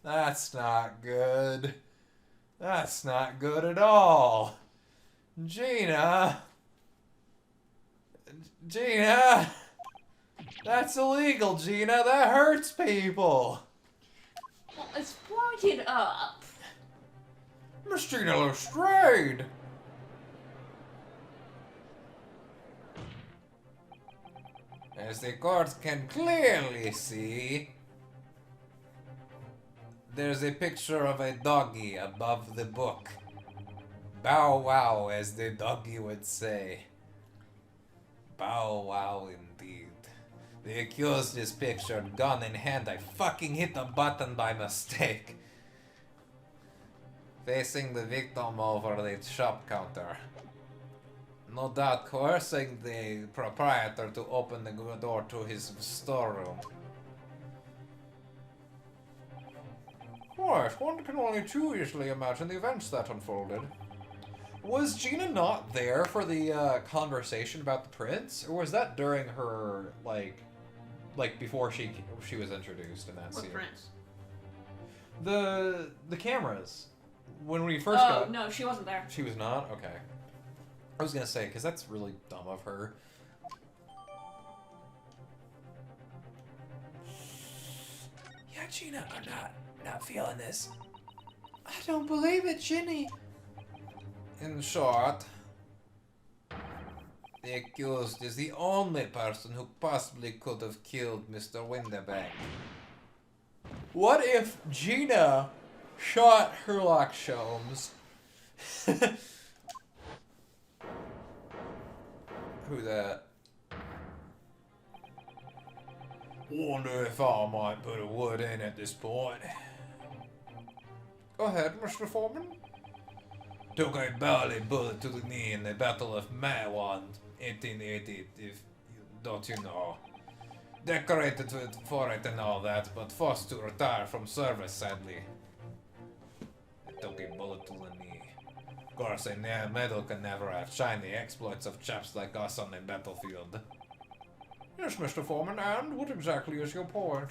That's not good. That's not good at all. Gina. Gina. That's illegal, Gina. That hurts people. Well, it's pointed up. Miss Gina Lestrade. As the court can clearly see, there's a picture of a doggy above the book. Bow wow, as the doggy would say. Bow wow indeed. The accused is pictured, gun in hand. I fucking hit the button by mistake. Facing the victim over the shop counter. No doubt coercing the proprietor to open the door to his storeroom. Right, one can only too easily imagine the events that unfolded. Was Gina not there for the conversation about the prince, or was that during her like before she was introduced in that What scene? prince? The cameras when we first Oh, got. no, she wasn't there. She was not? Okay. I was gonna say, because that's really dumb of her. Yeah, Gina, I'm not feeling this. I don't believe it, Ginny. In short, the accused is the only person who possibly could have killed Mr. Winterbank. What if Gina shot Sherlock Holmes? Who that? Wonder if I might put a word in at this point. Go ahead, Mr. Foreman. Took a barely bullet to the knee in the Battle of Maiwand, 1880, if don't you know. Decorated for it and all that, but forced to retire from service, sadly. Took a bullet to the knee. Of course, a medal can never outshine the exploits of chaps like us on the battlefield. Yes, Mr. Foreman, and what exactly is your point?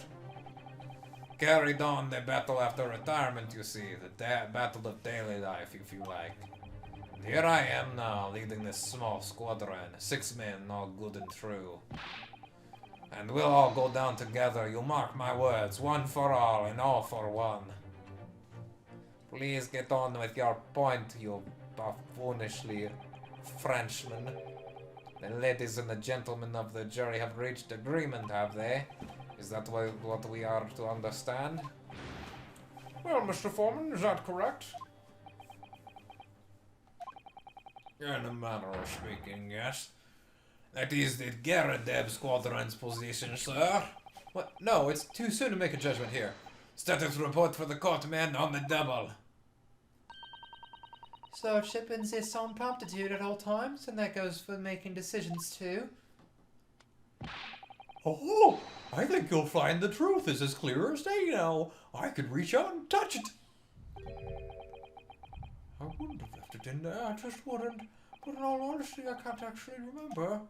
Carried on the battle after retirement, you see. The battle of daily life, if you like. And here I am now, leading this small squadron. 6 men, all good and true. And we'll all go down together, you mark my words. One for all, and all for one. Please get on with your point, you buffoonishly Frenchman. The ladies and the gentlemen of the jury have reached agreement, have they? Is that what we are to understand? Well, Mr. Foreman, is that correct? In a manner of speaking, yes. That is the Garadeb Squadron's position, sir. What? No, it's too soon to make a judgment here. Status report for the court, men, on the double. Lordship insists on promptitude at all times, and that goes for making decisions too. Oh, I think you'll find the truth is as clear as day now. I could reach out and touch it. I wouldn't have left it in there, I just wouldn't. But in all honesty, I can't actually remember.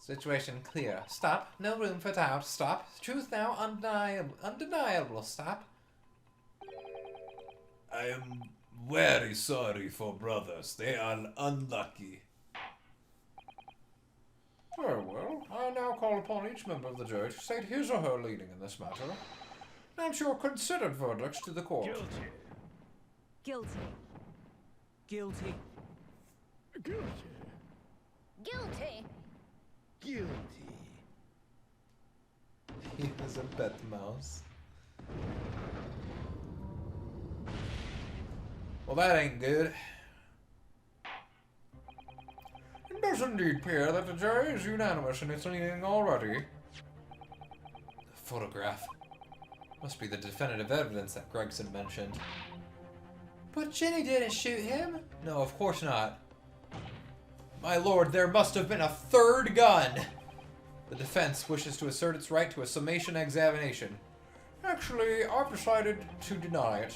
Situation clear. Stop. No room for doubt. Stop. Truth now undeniable. Undeniable. Stop. I am very sorry for brothers. They are unlucky. Very well. I now call upon each member of the jury to state his or her leading in this matter. Announce your considered verdicts to the court. Guilty. Guilty. Guilty. Guilty. Guilty. He has a pet mouse. Well, that ain't good. It does indeed appear that the jury is unanimous in its leaning already. The photograph. Must be the definitive evidence that Gregson mentioned. But Ginny didn't shoot him. No, of course not. My lord, there must have been a third gun. The defense wishes to assert its right to a summation examination. Actually, I've decided to deny it.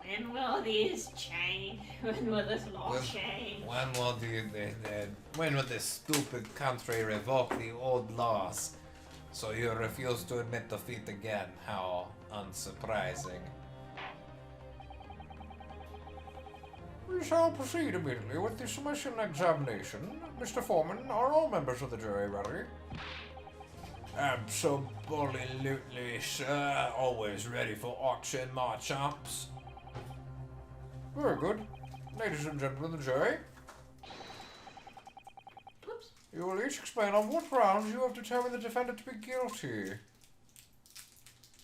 When will these change? When will this law change? When will this stupid country revoke the old laws? So you refuse to admit defeat again. How unsurprising. We shall proceed immediately with the submission examination. Mr. Foreman, are all members of the jury ready? Absolutely, sir. Always ready for action, my chaps. Very good. Ladies and gentlemen of the jury, Whoops. you will each explain on what grounds you have determined the defendant to be guilty.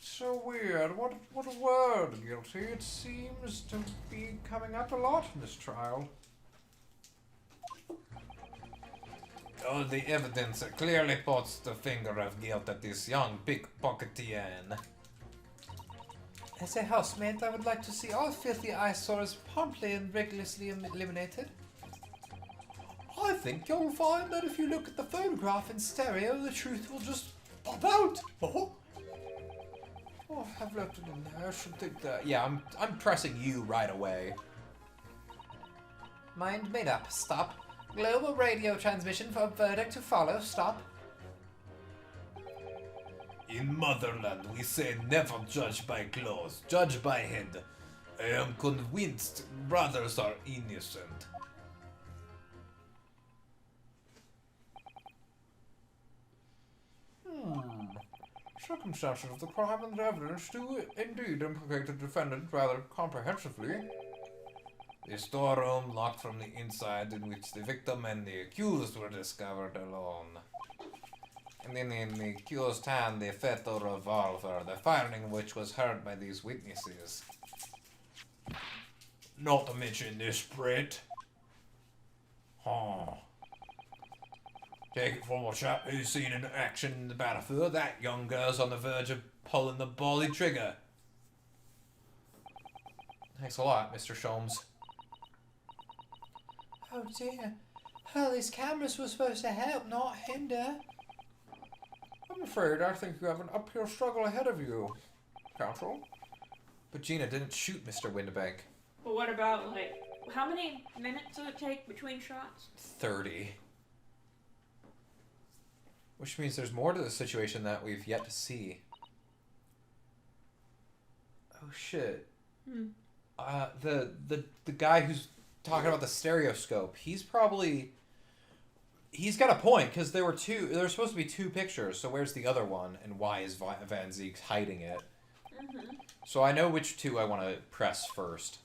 So weird. What a word, guilty. It seems to be coming up a lot in this trial. Oh, the evidence clearly puts the finger of guilt at this young pickpocketian. As a housemate, I would like to see all filthy eyesores promptly and rigorously eliminated. I think you'll find that if you look at the photograph in stereo, the truth will just pop out. Oh, I've left it in there. I should think that. Yeah, I'm pressing you right away. Mind made up. Stop. Global radio transmission for verdict to follow. Stop. In Motherland, we say never judge by clothes, judge by head. I am convinced brothers are innocent. Circumstances of the crime and evidence do indeed implicate the defendant rather comprehensively. The storeroom locked from the inside in which the victim and the accused were discovered alone. And then in the accused's hand, the fatal revolver, the firing of which was heard by these witnesses. Not to mention this Brit. Huh. Take it from a chap who's seen in action in the battlefield, that young girl's on the verge of pulling the bally trigger. Thanks a lot, Mr. Sholmes. Oh dear. Well, these cameras were supposed to help, not hinder. I'm afraid I think you have an uphill struggle ahead of you, Counsel. But Gina didn't shoot Mr. Windibank. But what about, like, how many minutes did it take between shots? 30. Which means there's more to the situation that we've yet to see. Oh shit. The guy who's talking about the stereoscope, he's got a point, because there were supposed to be two pictures, so where's the other one, and why is Van Zieks hiding it? So I know which two I want to press first.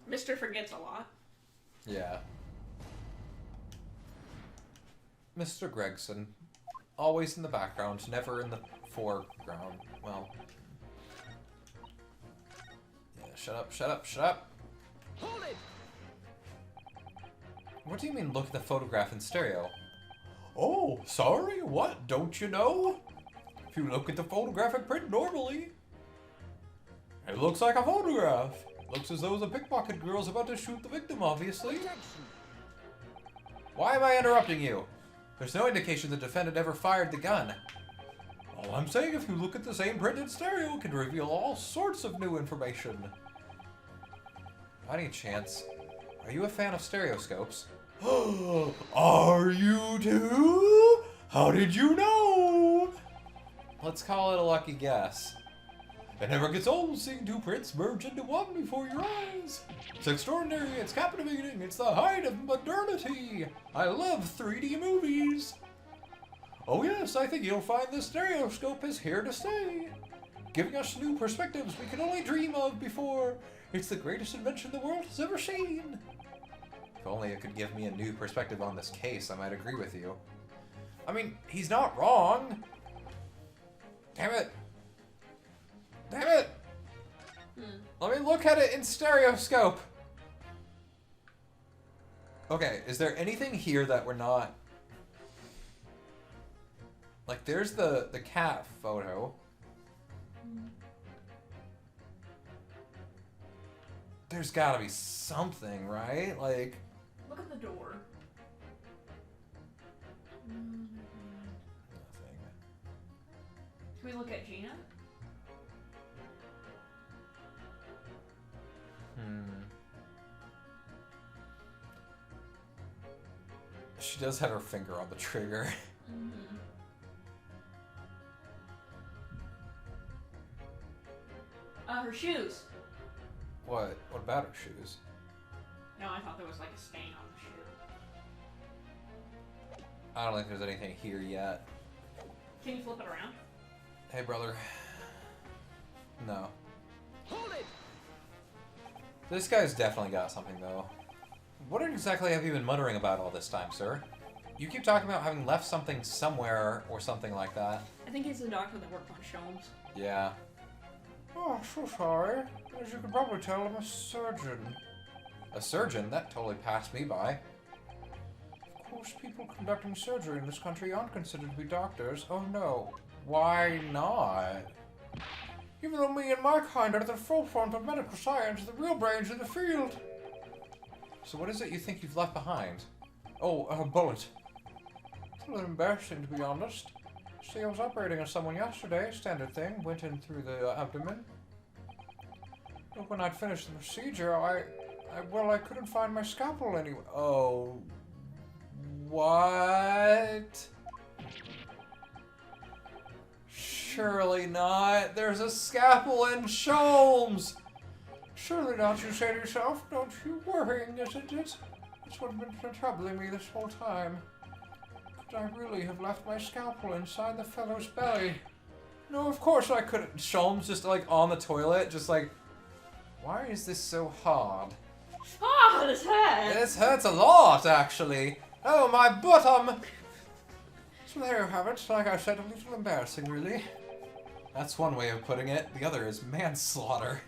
Mr. forgets a lot. Yeah. Mr. Gregson. Always in the background, never in the foreground. Well. Yeah, shut up, shut up, shut up! Hold it! What do you mean look at the photograph in stereo? Oh, sorry, what? Don't you know? If you look at the photographic print normally, it looks like a photograph. Looks as though the pickpocket girl's about to shoot the victim, obviously. Why am I interrupting you? There's no indication the defendant ever fired the gun. All I'm saying, if you look at the same print in stereo, it can reveal all sorts of new information. By any chance, are you a fan of stereoscopes? Are you too? How did you know? Let's call it a lucky guess. It never gets old seeing two prints merge into one before your eyes. It's extraordinary, it's captivating, it's the height of modernity. I love 3D movies. Oh yes, I think you'll find the stereoscope is here to stay, giving us new perspectives we could only dream of before. It's the greatest invention the world has ever seen. If only it could give me a new perspective on this case, I might agree with you. I mean, he's not wrong. Damn it. Damn it! Let me look at it in stereoscope. Okay, is there anything here that we're not... Like, there's the cat photo. There's gotta be something, right? Like... Look at the door. Nothing. Can we look at Gina? She does have her finger on the trigger. her shoes. What? What about her shoes? No, I thought there was like a stain on the shoe. I don't think there's anything here yet. Can you flip it around? Hey, brother. No. Hold it! This guy's definitely got something, though. What exactly have you been muttering about all this time, sir? You keep talking about having left something somewhere or something like that. I think he's the doctor that worked on Sholmes. Yeah. Oh, so sorry. As you can probably tell, I'm a surgeon. A surgeon? That totally passed me by. Of course, people conducting surgery in this country aren't considered to be doctors. Oh no. Why not? Even though me and my kind are at the forefront of medical science, the real brains in the field. So what is it you think you've left behind? Oh, a bullet. It's a little embarrassing, to be honest. See, I was operating on someone yesterday, standard thing, went in through the abdomen. But when I'd finished the procedure, I couldn't find my scalpel anywhere. Oh. What? Surely not. There's a scalpel in Sholmes. Surely not, you say to yourself. Don't you worrying, isn't it? That's what's been troubling me this whole time. Could I really have left my scalpel inside the fellow's belly? No, of course I couldn't. Sholmes just like on the toilet, just like, why is this so hard? Oh, this hurts! This hurts a lot, actually. Oh, my bottom! So there you have it. Like I said, a little embarrassing, really. That's one way of putting it. The other is manslaughter.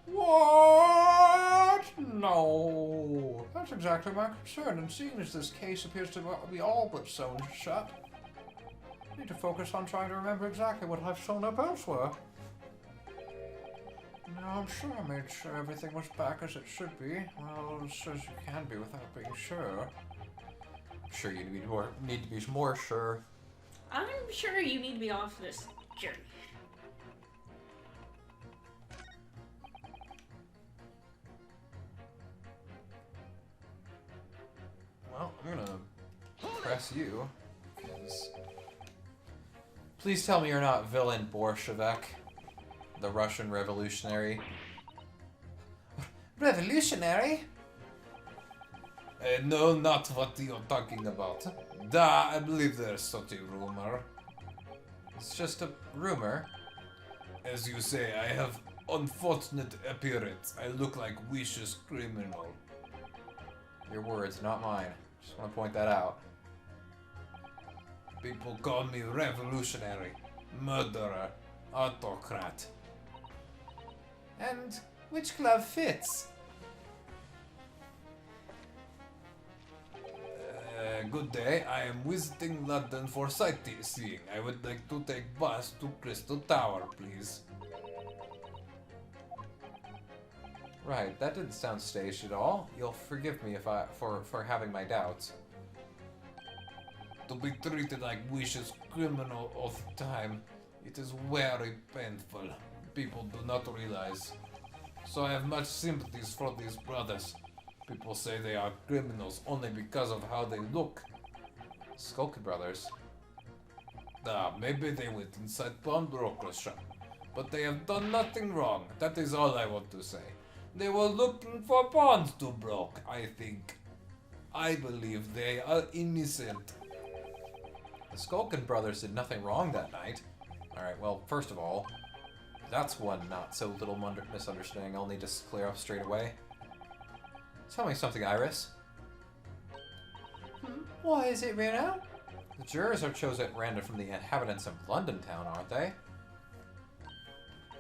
What? No. That's exactly my concern, and seeing as this case appears to be all but sewn shut, I need to focus on trying to remember exactly what I've sewn up elsewhere. Now, I'm sure I made sure everything was back as it should be. Well, as sure as you can be without being sure. I'm sure you need to be more sure. I'm sure you need to be off this journey. Well, I'm gonna press you. 'Cause... Please tell me you're not villain Bolshevik, the Russian revolutionary. Revolutionary? No, not what you're talking about. I believe there's such a rumor. It's just a rumor. As you say, I have unfortunate appearance. I look like vicious criminal. Your words, not mine. Just want to point that out. People call me revolutionary, murderer, autocrat. And which glove fits? Good day. I am visiting London for sightseeing. I would like to take bus to Crystal Tower, please. Right, that didn't sound staged at all. You'll forgive me if for having my doubts. To be treated like vicious criminal all the time, it is very painful. People do not realize. So I have much sympathies for these brothers. People say they are criminals only because of how they look. Skulky brothers. Maybe they went inside pawnbroker's shop. But they have done nothing wrong. That is all I want to say. They were looking for pawns to broke, I think. I believe they are innocent. The Skulkin brothers did nothing wrong that night. Alright, well, first of all, that's one not so little misunderstanding I'll need to clear up straight away. Tell me something, Iris. Why is it, Reno? The jurors are chosen at random from the inhabitants of London town, aren't they?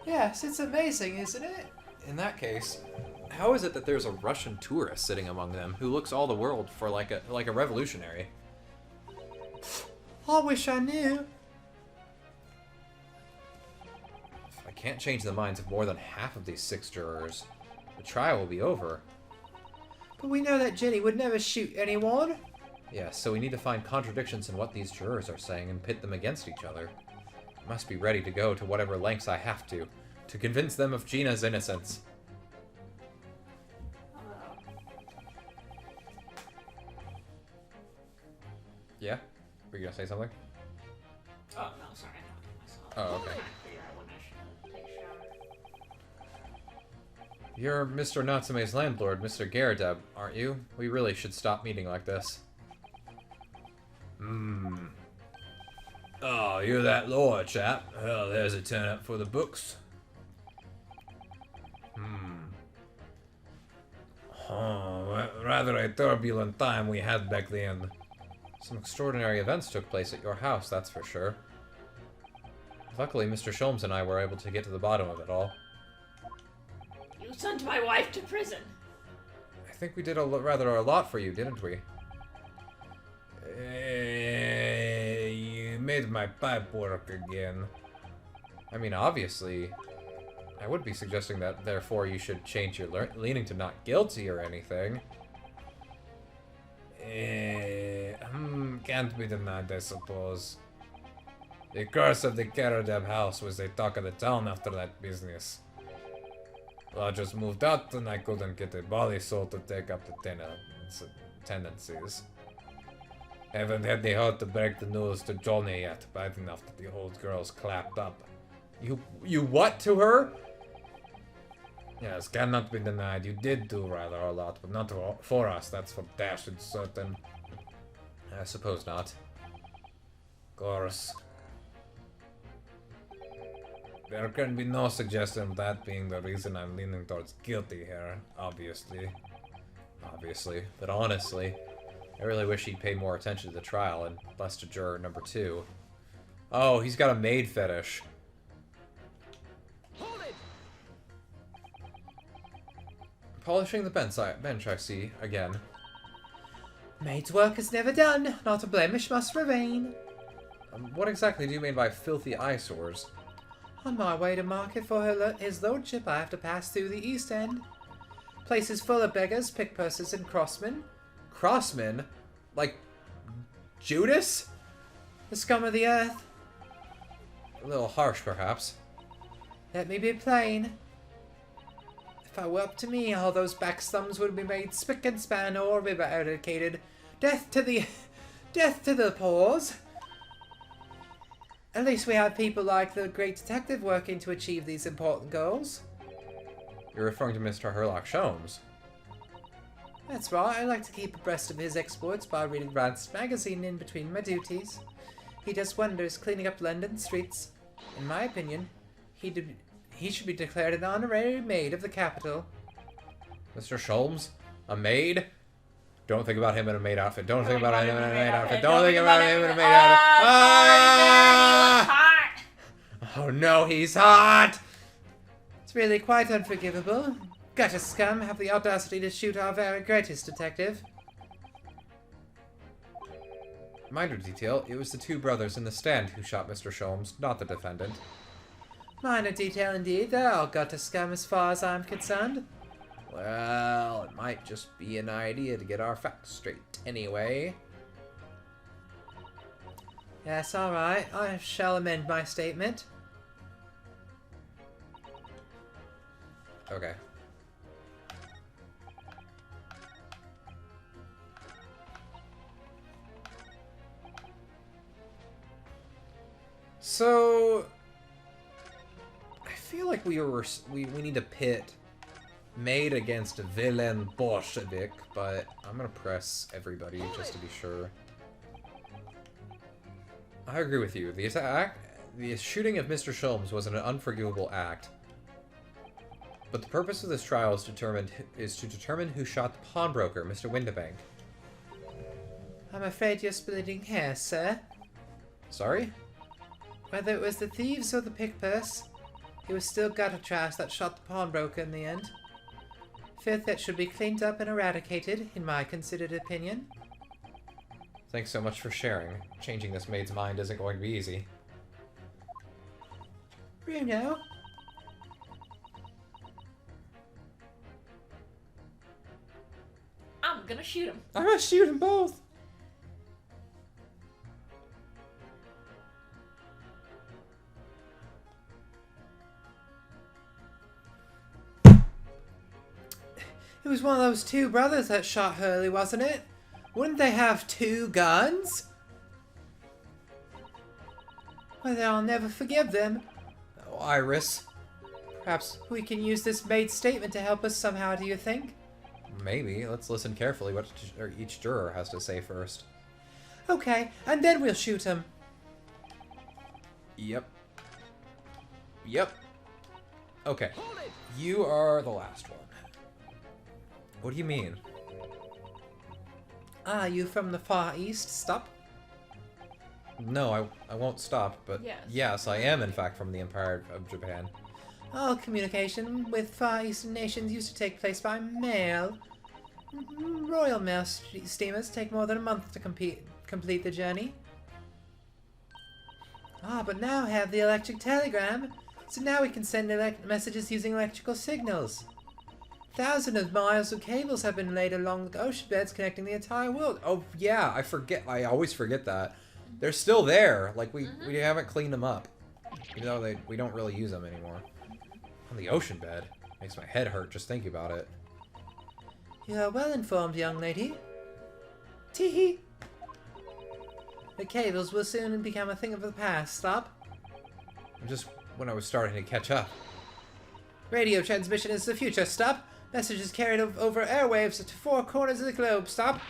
Yes, it's amazing, isn't it? In that case, how is it that there's a Russian tourist sitting among them who looks all the world for like a revolutionary? I wish I knew. If I can't change the minds of more than half of these 6 jurors, the trial will be over. But we know that Jenny would never shoot anyone. Yeah, so we need to find contradictions in what these jurors are saying and pit them against each other. I must be ready to go to whatever lengths I have to convince them of Gina's innocence. Yeah? Were you gonna say something? Oh, no, sorry, I thought to myself. Oh, okay. I figured out when I should take a shower. You're Mr. Natsume's landlord, Mr. Garadeb, aren't you? We really should stop meeting like this. Oh, you're that lawyer chap. Well, there's a turn up for the books. Oh, rather a turbulent time we had back then. Some extraordinary events took place at your house, that's for sure. Luckily, Mr. Sholmes and I were able to get to the bottom of it all. You sent my wife to prison. I think we did rather a lot for you, didn't we? You made my pipe work again. I mean, obviously, I would be suggesting that, therefore, you should change your leaning to not guilty or anything. Can't be denied, I suppose. The curse of the Garadeb house was the talk of the town after that business. I just moved out and I couldn't get a body soul to take up the tenancies. Haven't had the heart to break the news to Johnny yet, bad enough that the old girl's clapped up. You what to her? Yes, cannot be denied. You did do rather a lot, but not for us, that's for dashed certain. I suppose not. Of course. There can be no suggestion of that being the reason I'm leaning towards guilty here, obviously. Obviously, but honestly, I really wish he'd pay more attention to the trial and less to juror number 2. Oh, he's got a maid fetish. Hold it! Polishing the bench, I see, again. Maid's work is never done, not a blemish must remain. What exactly do you mean by filthy eyesores? On my way to market for his lordship, I have to pass through the East End. Place is full of beggars, pickpursers, and crossmen. Crossmen? Like Judas? The scum of the earth. A little harsh, perhaps. Let me be plain. If it were up to me, all those backslums would be made spick and span or eradicated. Death to the paws. At least we have people like the great detective working to achieve these important goals. You're referring to Mr. Herlock Sholmes. That's right, I like to keep abreast of his exploits by reading Rand's magazine in between my duties. He does wonders cleaning up London streets. In my opinion, he should be declared an honorary maid of the capital. Mr. Sholmes? A maid? Don't think about him in a maid outfit. Don't think about him in a maid outfit. Don't think about him in a maid outfit. Ah! Oh no, he's hot! It's really quite unforgivable. Gutter scum have the audacity to shoot our very greatest detective. Minor detail, it was the 2 brothers in the stand who shot Mr. Sholmes, not the defendant. Minor detail indeed, they're all gutter scum as far as I'm concerned. Well, it might just be an idea to get our facts straight anyway. Yes, alright, I shall amend my statement. Okay. So, I feel like we need to pit maid against villain Bolshevik, but I'm gonna press everybody just to be sure. I agree with you. The shooting of Mr. Sholmes was an unforgivable act. But the purpose of this trial is to determine who shot the pawnbroker, Mr. Windibank. I'm afraid you're splitting hairs, sir. Sorry? Whether it was the thieves or the pickpurse, it was still gutter trash that shot the pawnbroker in the end. Filth that should be cleaned up and eradicated, in my considered opinion. Thanks so much for sharing. Changing this maid's mind isn't going to be easy. Bruno? I'm gonna shoot him. I'm gonna shoot them both! It was one of those 2 brothers that shot Hurley, wasn't it? Wouldn't they have 2 guns? Well, then I'll never forgive them. Oh, Iris. Perhaps we can use this maid statement to help us somehow, do you think? Maybe. Let's listen carefully what each juror has to say first. Okay, and then we'll shoot him. Yep. Yep. Okay. You are the last one. What do you mean? Ah, you from the Far East? Stop. No, I won't stop, but Yes. yes, I am in fact from the Empire of Japan. All communication with Far Eastern nations used to take place by mail. Royal Mail steamers take more than a month to complete the journey. Ah, but now we have the electric telegram, so now we can send messages using electrical signals. Thousands of miles of cables have been laid along the ocean beds connecting the entire world. Oh yeah, I always forget that. They're still there. Like we haven't cleaned them up. Even though we don't really use them anymore. On the ocean bed. Makes my head hurt just thinking about it. You are well informed, young lady. Teehee. The cables will soon become a thing of the past. Stop. Just when I was starting to catch up. Radio transmission is the future. Stop. Messages carried over airwaves to 4 corners of the globe. Stop.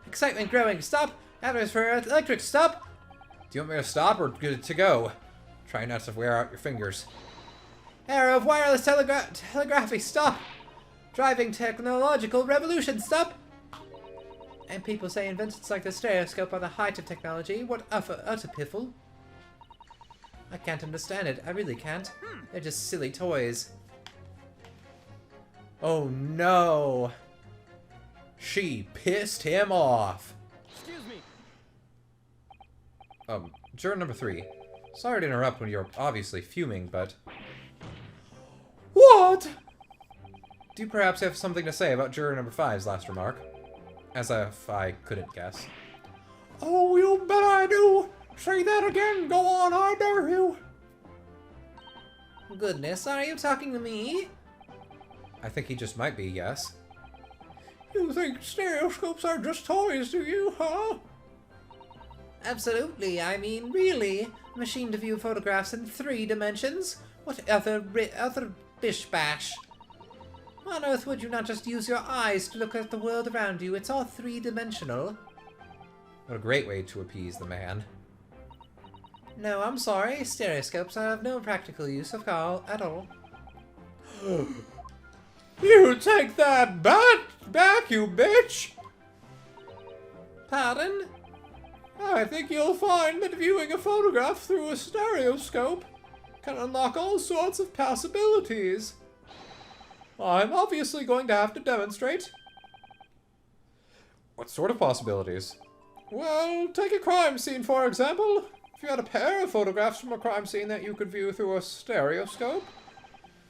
Excitement growing. Stop. Atmosphere electric. Stop. Do you want me to stop or good to go? Try not to wear out your fingers. Era of wireless telegraphy. Stop. Driving technological revolution. Stop. And people say inventions like the stereoscope are the height of technology. What utter piffle. I can't understand it. I really can't. They're just silly toys. Oh no! She pissed him off. Excuse me. Juror number 3. Sorry to interrupt when you're obviously fuming, but... What? Do you perhaps have something to say about juror number 5's last remark? As if I couldn't guess. Oh, you bet I do. Say that again. Go on, I dare you. Goodness, are you talking to me? I think he just might be, yes. You think stereoscopes are just toys, do you, huh? Absolutely. I mean, really? A machine to view photographs in 3 dimensions? What other bish bash? Why on earth would you not just use your eyes to look at the world around you? It's all 3-dimensional. What a great way to appease the man. No, I'm sorry. Stereoscopes have no practical use at all. You take that back, you bitch! Pardon? I think you'll find that viewing a photograph through a stereoscope can unlock all sorts of possibilities. I'm obviously going to have to demonstrate. What sort of possibilities? Well, take a crime scene, for example. If you had a pair of photographs from a crime scene that you could view through a stereoscope,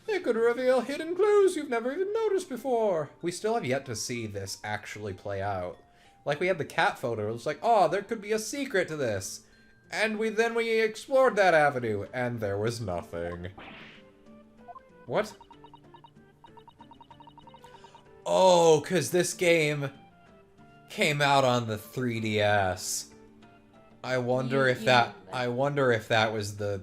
it could reveal hidden clues you've never even noticed before. We still have yet to see this actually play out. Like, we had the cat photo. It was like, oh, there could be a secret to this. And we explored that avenue, and there was nothing. What? Oh, because this game came out on the 3DS. I wonder if that was the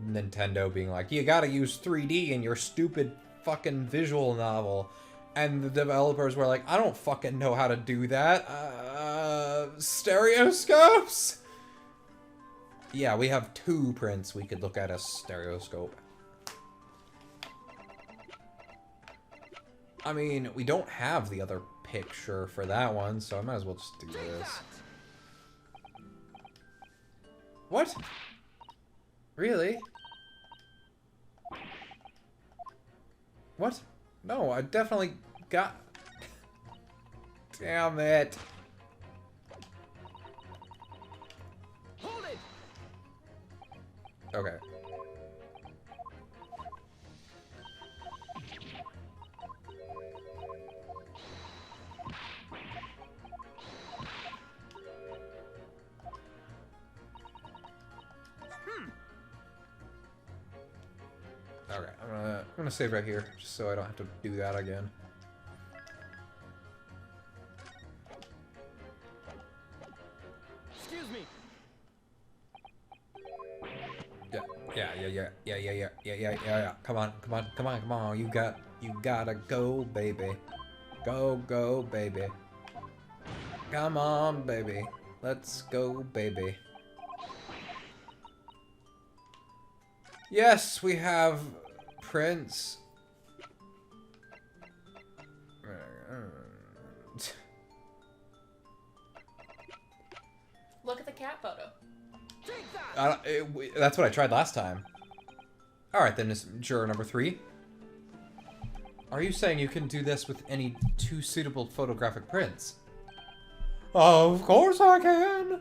Nintendo being like, you gotta use 3D in your stupid fucking visual novel. And the developers were like, I don't fucking know how to do that. Stereoscopes? Yeah, we have 2 prints we could look at as stereoscope. I mean, we don't have the other picture for that one, so I might as well just do this. What? Really? What? No, I definitely got... Damn it. Hold it! Okay. Okay, I'm gonna save right here, just so I don't have to do that again. Excuse me. Yeah, Yeah. Come on. You gotta go, baby. Go, baby. Come on, baby. Let's go, baby. Yes, we have Prince. Look at the cat photo. That's what I tried last time. Alright then, juror number 3. Are you saying you can do this with any 2 suitable photographic prints? Of course I can!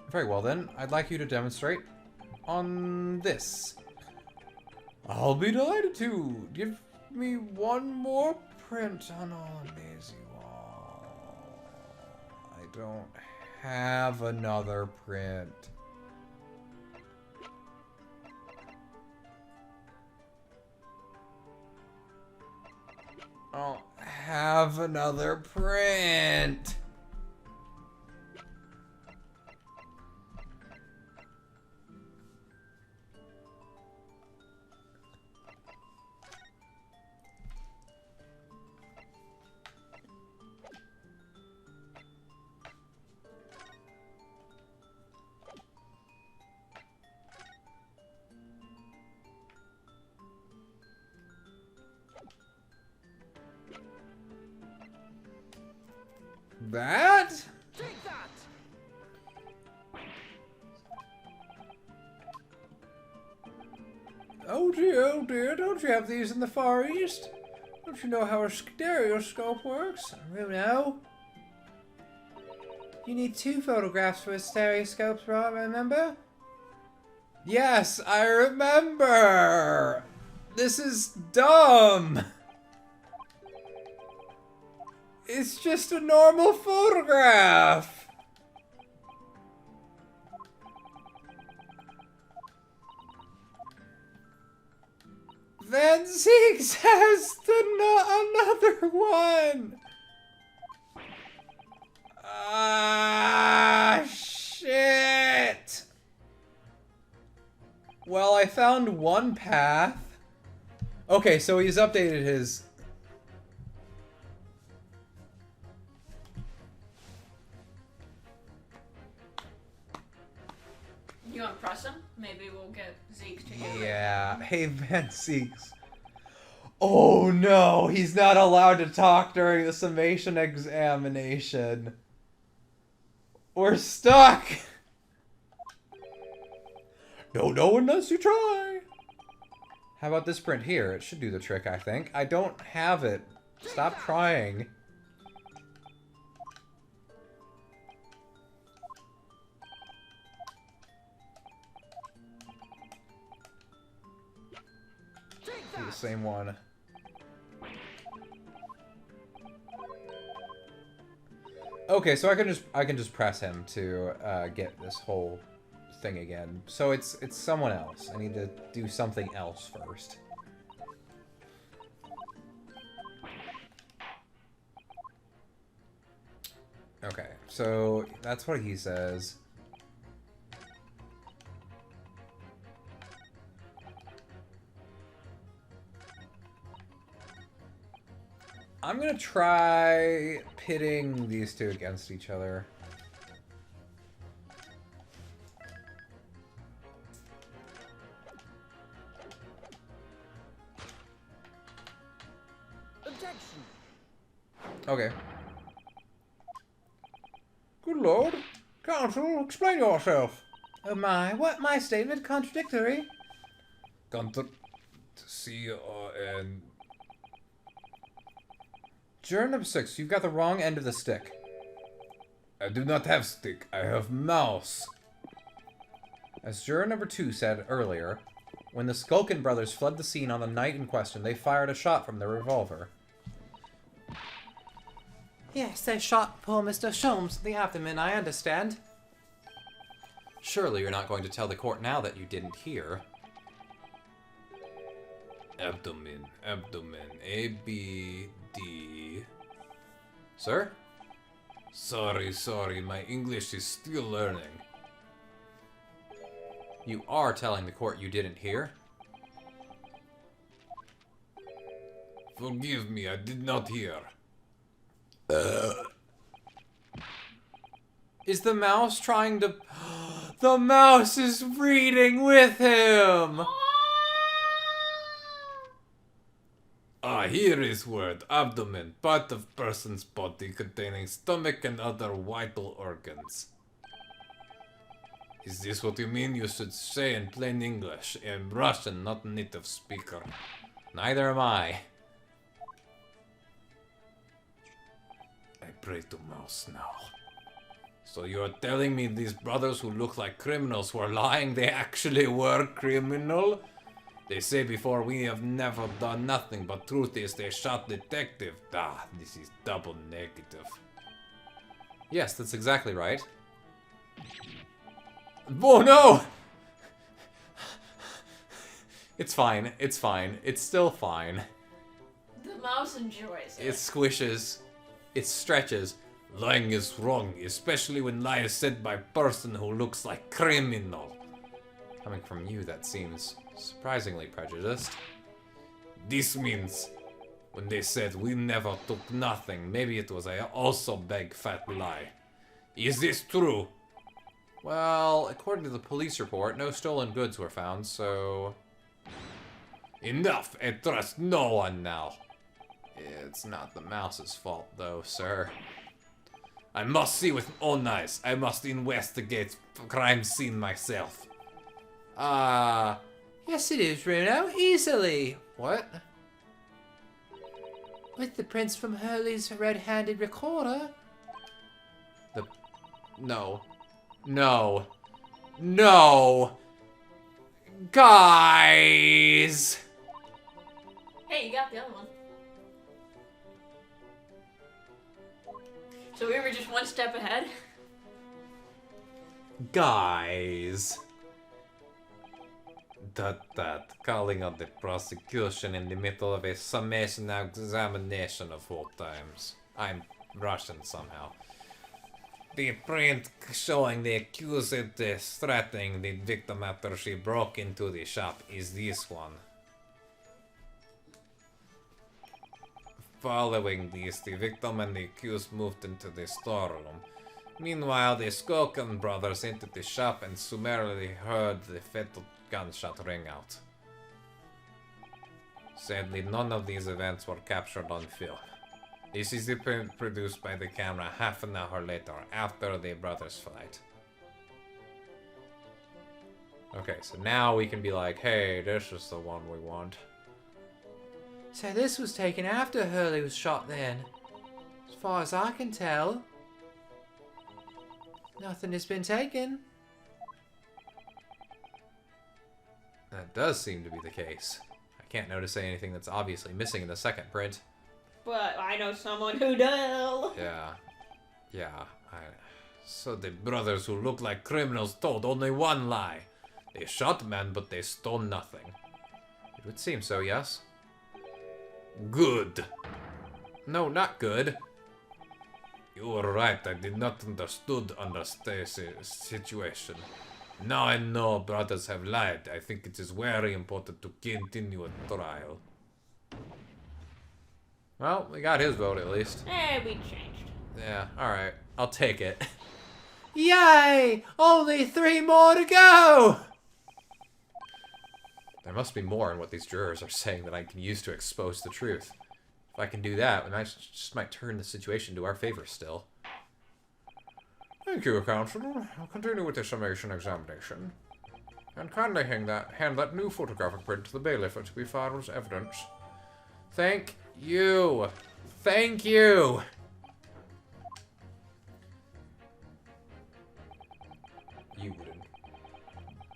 Very well then, I'd like you to demonstrate on this. I'll be delighted to. Give me one more print on all these you all. I don't have another print. I don't have another print. That? Take that! Oh dear, don't you have these in the Far East? Don't you know how a stereoscope works? Bruno? You need 2 photographs for a stereoscope, remember? Yes, I remember! This is dumb! It's just a normal photograph! Then Zeke's has another one! Ah, shit! Well, I found one path. Okay, so he's updated his... You want to press him? Maybe we'll get Zeke to get Yeah. Hey, Van Zeeks. Oh no, he's not allowed to talk during the summation examination. We're stuck! No, unless you try. How about this print here? It should do the trick, I think. I don't have it. Stop trying. Do the same one. Okay, so I can just press him to get this whole thing again. So it's someone else. I need to do something else first. Okay, so that's what he says. I'm gonna try pitting these 2 against each other. Objection! Okay. Good lord. Counsel, explain yourself. Oh my, what? My statement contradictory? C-O-N... Juror number 6, you've got the wrong end of the stick. I do not have stick, I have mouse. As juror number 2 said earlier, when the Skulkin brothers fled the scene on the night in question, they fired a shot from their revolver. Yes, they shot poor Mr. Sholmes in the abdomen, I understand. Surely you're not going to tell the court now that you didn't hear. Abdomen, A, B, D... Sir? Sorry, my English is still learning. You are telling the court you didn't hear? Forgive me, I did not hear. Is the mouse trying to... The mouse is reading with him! Here is word. Abdomen, part of person's body containing stomach and other vital organs. Is this what you mean? You should say in plain English. I'm Russian, not native speaker. Neither am I. I pray to mouse now. So you are telling me these brothers who look like criminals were lying? They actually were criminal? They say before we have never done nothing, but truth is they shot detective. This is double negative. Yes, that's exactly right. Oh no! It's fine. It's fine. It's still fine. The mouse enjoys it. It squishes. It stretches. Lying is wrong, especially when lie is said by person who looks like criminal. Coming from you, that seems surprisingly prejudiced. This means when they said we never took nothing, maybe it was a also big fat lie. Is this true? Well, according to the police report, no stolen goods were found, so... Enough! I trust no one now. It's not the mouse's fault, though, sir. I must see with own eyes. I must investigate crime scene myself. Yes, it is, Bruno. Easily. What? With the prints from Hurley's red-handed recorder. No. No. No! Guys! Hey, you got the other one. So we were just one step ahead. Guys. Calling on the prosecution in the middle of a summation examination of all times. I'm Russian somehow. The print showing the accused threatening the victim after she broke into the shop is this one. Following this, the victim and the accused moved into the storeroom. Meanwhile, the Skokan brothers entered the shop and summarily heard the fatal gunshot ring out. Sadly, none of these events were captured on film. This is the print produced by the camera half an hour later, after the brothers' fight. Okay, so now we can be like, hey, this is the one we want. So this was taken after Hurley was shot then. As far as I can tell. Nothing has been taken. That does seem to be the case. I can't notice anything that's obviously missing in the second print. But I know someone who does. Yeah. So the brothers who look like criminals told only one lie. They shot men, but they stole nothing. It would seem so, yes? Good. No, not good. You were right, I did not understood Stacy's situation. Now I know brothers have lied. I think it is very important to continue a trial. Well, we got his vote at least. We changed. Yeah, alright. I'll take it. Yay! Only 3 more to go! There must be more in what these jurors are saying that I can use to expose the truth. If I can do that, then I just might turn the situation to our favor still. Thank you, Counselor. I'll continue with the summation examination. And kindly hand that new photographic print to the bailiff to be filed as evidence. Thank you! Thank you! You wouldn't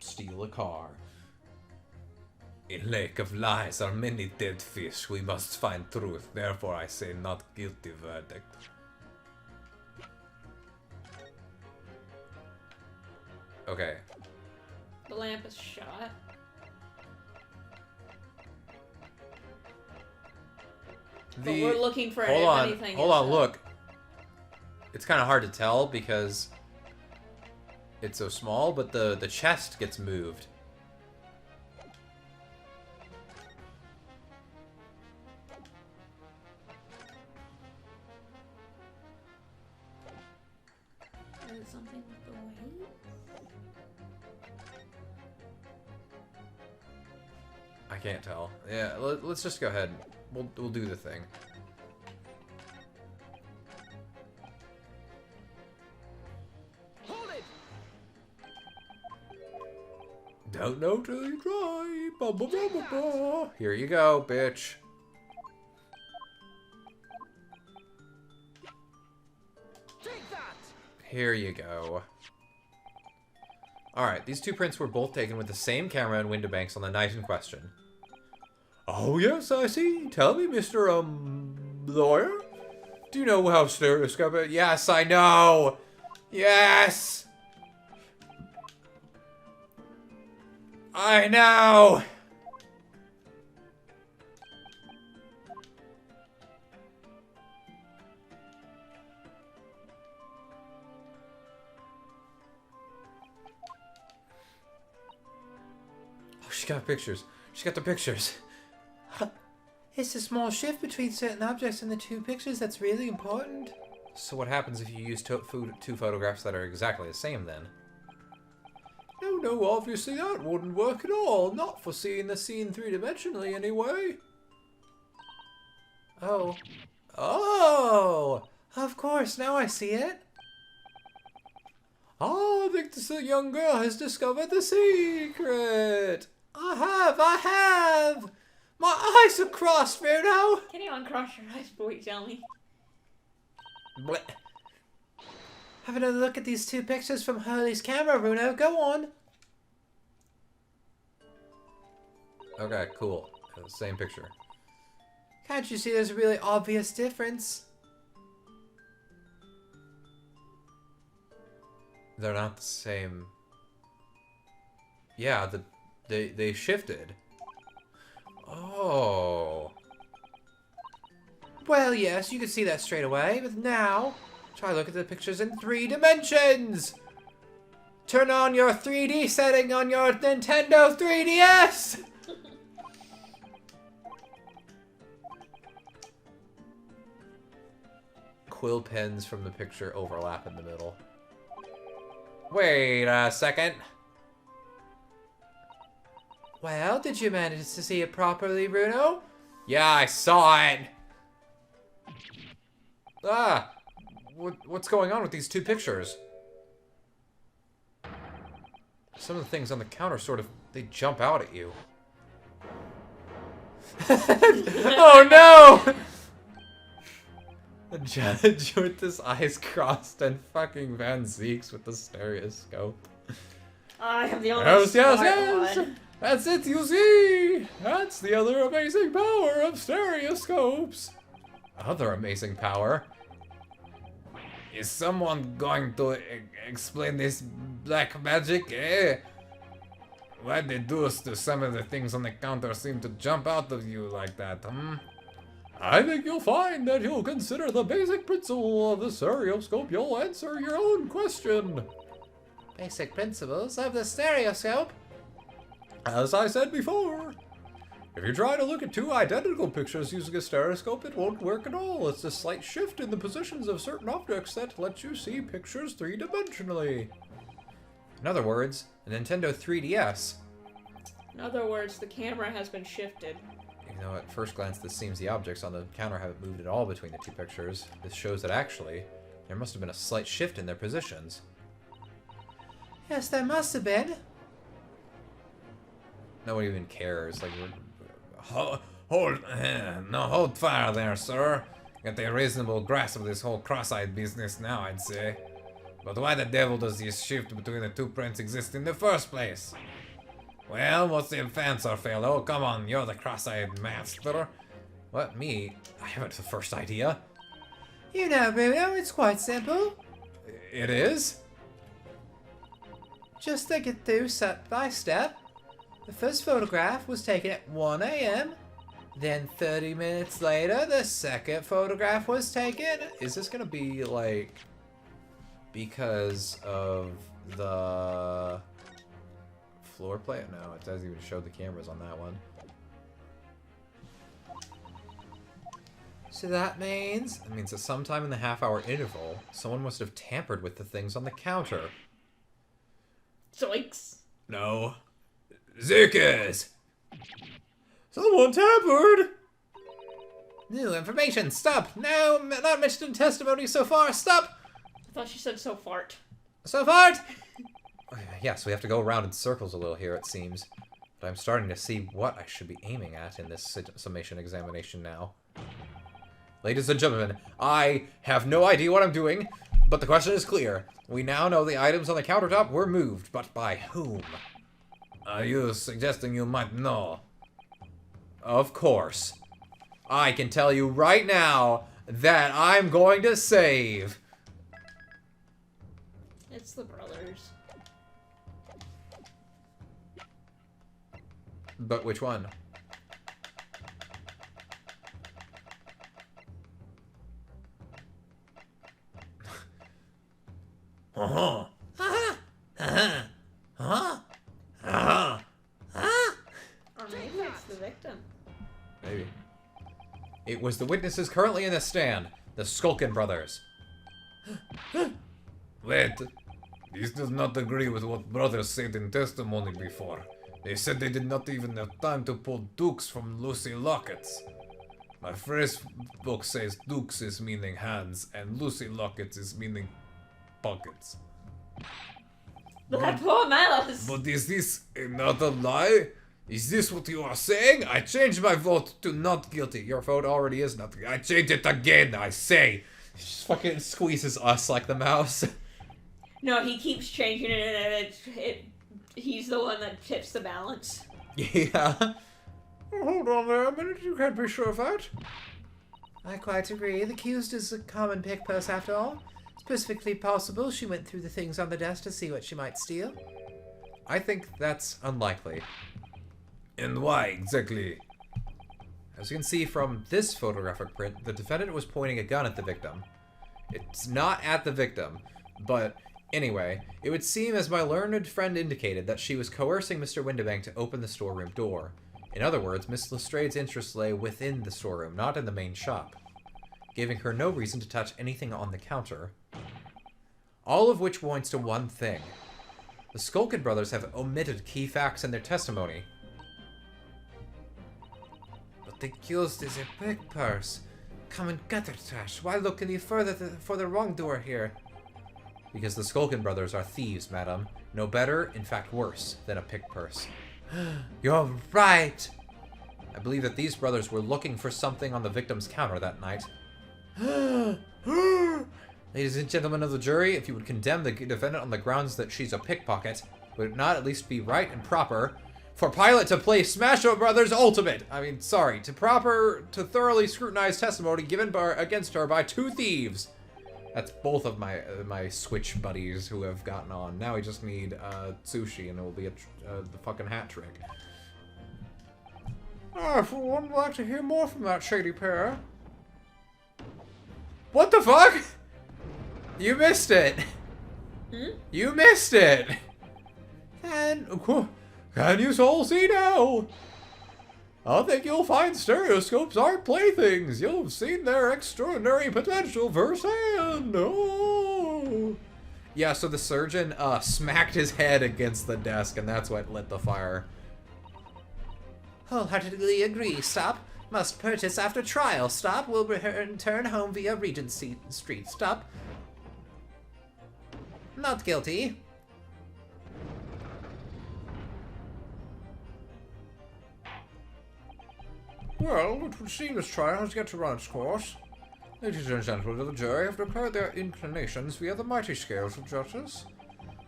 steal a car. In lake of lies are many dead fish. We must find truth. Therefore I say not guilty verdict. Okay. The lamp is shot. But we're looking for Hold if on, anything hold is, on, look. It's kind of hard to tell because it's so small, but the chest gets moved. Is it something with the weight? I can't tell. Yeah, let's just go ahead. We'll do the thing. Hold it! Don't know till you try. Ba, ba, ba, ba, ba. Here you go, bitch. Take that! Here you go. Alright, these two prints were both taken with the same camera and window banks on the night in question. Oh yes, I see. Tell me, Mr. Lawyer? Do you know how stereoscopic? Yes, I know! Yes! I know! Oh, she got pictures. She got the pictures. It's a small shift between certain objects in the two pictures that's really important. So what happens if you use two photographs that are exactly the same then? No, obviously that wouldn't work at all. Not for seeing the scene three-dimensionally, anyway. Oh. Oh! Of course, now I see it. I think this young girl has discovered the secret. I have! My eyes are crossed, Bruno! Can you uncross your eyes before you tell me? Blech. Have another look at these two pictures from Hurley's camera, Bruno. Go on. Okay, cool. Same picture. Can't you see there's a really obvious difference? They're not the same. Yeah, they shifted. Oh. Well, yes, you can see that straight away, but now, try look at the pictures in 3 dimensions! Turn on your 3D setting on your Nintendo 3DS! Quill pens from the picture overlap in the middle. Wait a second. Well, did you manage to see it properly, Bruno? Yeah, I saw it. Ah, what's going on with these two pictures? Some of the things on the counter sort of, they jump out at you. Oh no! The judge with his eyes crossed and fucking Van Zeeks with the stereoscope. I am the only Yes. one. That's it, you see! That's the other amazing power of stereoscopes! Other amazing power. Is someone going to explain this black magic, eh? Why they do us to some of the things on the counter seem to jump out of you like that, hmm? I think you'll find that you'll consider the basic principle of the stereoscope. You'll answer your own question. Basic principles of the stereoscope? As I said before, if you try to look at two identical pictures using a stereoscope, it won't work at all. It's a slight shift in the positions of certain objects that lets you see pictures three-dimensionally. In other words, a Nintendo 3DS. In other words, the camera has been shifted. Even though at first glance this seems the objects on the counter haven't moved at all between the two pictures, this shows that actually, there must have been a slight shift in their positions. Yes, there must have been. No one even cares, like, Hold fire there, sir. Got a reasonable grasp of this whole cross-eyed business now, I'd say. But why the devil does this shift between the two prints exist in the first place? Well, what's the answer, fellow? Come on, you're the cross-eyed master. what, me? I haven't the first idea. You know, Bruno, it's quite simple. It is? Just think it through step by step. The first photograph was taken at 1 AM. Then 30 minutes later, the second photograph was taken. Is this gonna be, like, because of the floor plate? No, it doesn't even show the cameras on that one. So that means... It means that sometime in the half-hour interval, someone must have tampered with the things on the counter. Zoinks. No. Zirkus! Someone tampered! New information! Stop! No, not mentioned in testimony so far! Stop! I thought she said so fart. So far! Yes, we have to go around in circles a little here, it seems. But I'm starting to see what I should be aiming at in this summation examination now. Ladies and gentlemen, I have no idea what I'm doing, but the question is clear. We now know the items on the countertop were moved, but by whom? Are you suggesting you might know? Of course. I can tell you right now that I'm going to save. It's the brothers. But which one? Uh-huh. Or maybe it's the victim. Maybe. It was the witnesses currently in the stand, the Skulkin brothers. Wait, this does not agree with what brothers said in testimony before. They said they did not even have time to pull dukes from Lucy lockets. My first book says dukes is meaning hands, and Lucy lockets is meaning pockets. That poor mouse. But is this another lie? Is this what you are saying? I changed my vote to not guilty. Your vote already is not guilty. I change it again, I say. He just fucking squeezes us like the mouse. No, he keeps changing it, and he's the one that tips the balance. Yeah. Oh, hold on there a minute, you can't be sure of that. I quite agree. The accused is a common pick purse after all. It's perfectly possible she went through the things on the desk to see what she might steal. I think that's unlikely. And why exactly? As you can see from this photographic print, the defendant was pointing a gun at the victim. It's not at the victim, but anyway, it would seem as my learned friend indicated that she was coercing Mr. Windibank to open the storeroom door. In other words, Miss Lestrade's interest lay within the storeroom, not in the main shop, giving her no reason to touch anything on the counter. All of which points to one thing. The Skulkin brothers have omitted key facts in their testimony. But the accused is a pick purse. Come and get it, trash. Why look any further for the wrong door here? Because the Skulkin brothers are thieves, madam. No better, in fact worse, than a pick purse. You're right. I believe that these brothers were looking for something on the victim's counter that night. Ladies and gentlemen of the jury, if you would condemn the defendant on the grounds that she's a pickpocket, would it not at least be right and proper for Pilot to play Smash Brothers Ultimate? To thoroughly scrutinize testimony given against her by two thieves. That's both of my Switch buddies who have gotten on. Now we just need sushi, and it will be the fucking hat trick. I, for one, would like to hear more from that shady pair. What the fuck? You missed it. You missed it. Can you all see now? I think you'll find stereoscopes aren't playthings. You'll have seen their extraordinary potential firsthand. Oh. Yeah, so the surgeon smacked his head against the desk, and that's what lit the fire. Wholeheartedly agree. Stop. Must purchase after trial. Stop. Will return home via Regent Street. Stop. Not guilty. Well, it would seem this trial has yet to run its course. Ladies and gentlemen of the jury have declared their inclinations via the mighty scales of justice.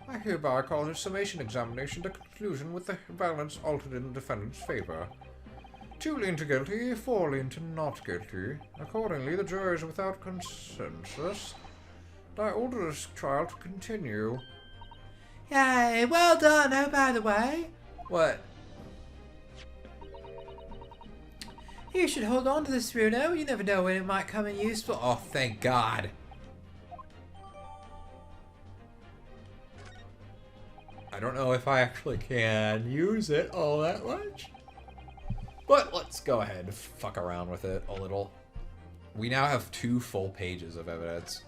I hereby call this summation examination to conclusion with the balance altered in the defendant's favor. 2 lean to guilty, 4 lean to not guilty. Accordingly, the jury is without consensus. I order this trial to continue. Yay, well done. Oh, by the way, What? you should hold on to this, Bruno. You never know when it might come in useful. Oh, thank God. I don't know if I actually can use it all that much. But let's go ahead and fuck around with it a little. We now have 2 full pages of evidence.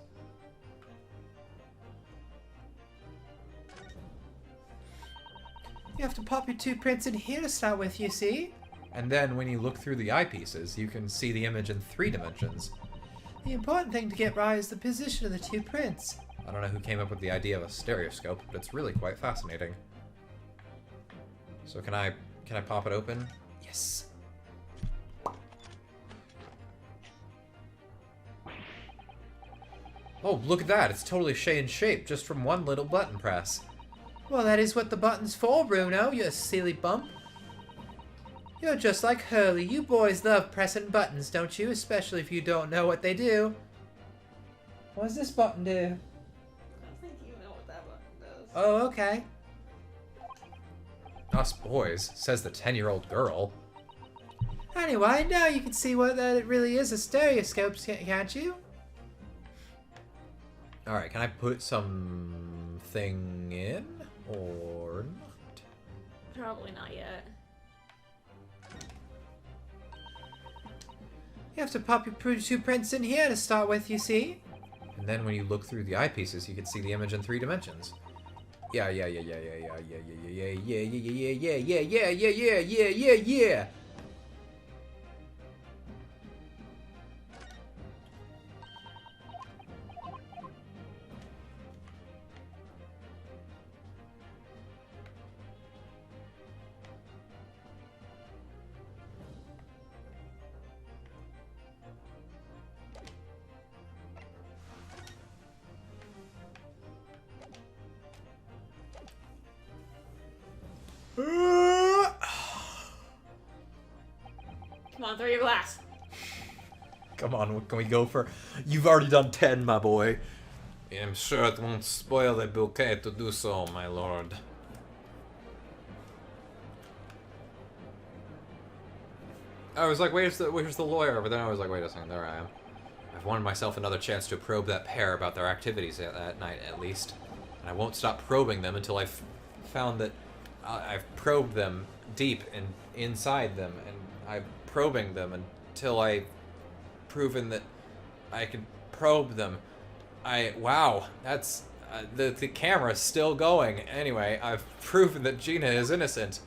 You have to pop your 2 prints in here to start with, you see? And then when you look through the eyepieces, you can see the image in 3 dimensions. The important thing to get right is the position of the 2 prints. I don't know who came up with the idea of a stereoscope, but it's really quite fascinating. So can I pop it open? Yes. Oh, look at that. It's totally in shape just from one little button press. Well, that is what the button's for, Bruno, you silly bump. You're just like Hurley. You boys love pressing buttons, don't you? Especially if you don't know what they do. What does this button do? I don't think you know what that button does. Oh, okay. Us boys, says the 10-year-old girl. Anyway, now you can see what that it really is a stereoscope, can't you? Alright, can I put something in? Or not? Probably not yet. You have to pop your 2 prints in here to start with, you see? And then when you look through the eyepieces, you can see the image in 3 dimensions. Yeah. Come on, throw your glass. Come on, what can we go for? You've already done 10, my boy. I'm sure it won't spoil the bouquet to do so, my lord. I was like, where's the lawyer? But then I was like, wait a second, there I am. I've wanted myself another chance to probe that pair about their activities that night, at least. And I won't stop probing them until I've found that I've probed them deep and inside them, and I'm probing them until I've proven that I can probe them. Wow, that's the camera's still going. Anyway, I've proven that Gina is innocent.